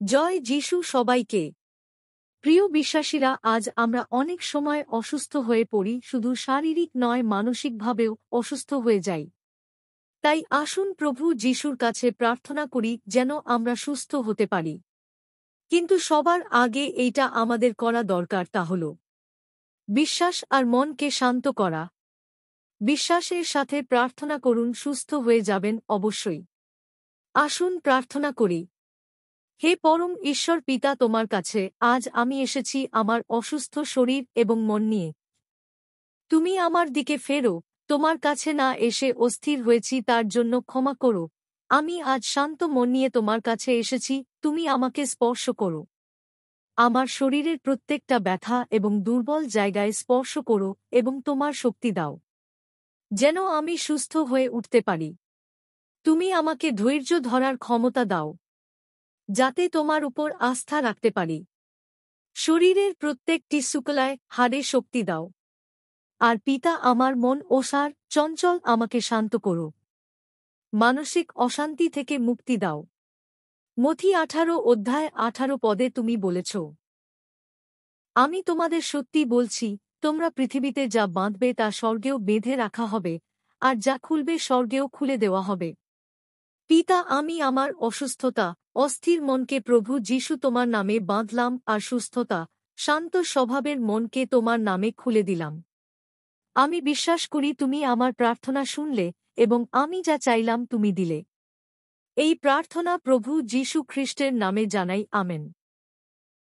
জয় যিশু সবাইকে। প্রিয় বিশ্বাসীরা, আজ আমরা অনেক সময় অসুস্থ হয়ে পড়ি, শুধু শারীরিক নয় মানসিকভাবেও অসুস্থ হয়ে যাই। তাই আসুন প্রভু যিশুর কাছে প্রার্থনা করি যেন আমরা সুস্থ হতে পারি। কিন্তু সবার আগে এইটা আমাদের করা দরকার, তা হল বিশ্বাস আর মনকে শান্ত করা। বিশ্বাসের সাথে প্রার্থনা করুন, সুস্থ হয়ে যাবেন অবশ্যই। আসুন প্রার্থনা করি। হে পরম ঈশ্বর পিতা, তোমার কাছে আজ আমি এসেছি আমার অসুস্থ শরীর এবং মন নিয়ে। তুমি আমার দিকে ফেরো। তোমার কাছে না এসে অস্থির হয়েছি, তার জন্য ক্ষমা করো। আমি আজ শান্ত মন নিয়ে তোমার কাছে এসেছি, তুমি আমাকে স্পর্শ করো। আমার শরীরের প্রত্যেকটা ব্যথা এবং দুর্বল জায়গায় স্পর্শ করো এবং তোমার শক্তি দাও, যেন আমি সুস্থ হয়ে উঠতে পারি। তুমি আমাকে ধৈর্য ধরার ক্ষমতা দাও, যাতে তোমার উপর আস্থা রাখতে পারি। শরীরের প্রত্যেকটি শুকলায় হাড়ে শক্তি দাও। আর পিতা, আমার মন ওসার চঞ্চল আমাকে শান্ত করো। মানসিক অশান্তি থেকে মুক্তি দাও। মথি 18 পদে তুমি বলেছ, আমি তোমাদের সত্যি বলছি, তোমরা পৃথিবীতে যা বাঁধবে তা স্বর্গেও বেঁধে রাখা হবে, আর যা খুলবে স্বর্গেও খুলে দেওয়া হবে। পিতা, আমি আমার অসুস্থতা, অস্থির মনকে প্রভু যিশু তোমার নামে বাঁধলাম, আর সুস্থতা, শান্ত স্বভাবের মনকে তোমার নামে খুলে দিলাম। আমি বিশ্বাস করি তুমি আমার প্রার্থনা শুনলে এবং আমি যা চাইলাম তুমি দিলে। এই প্রার্থনা প্রভু যীশু খ্রিস্টের নামে জানাই, আমেন।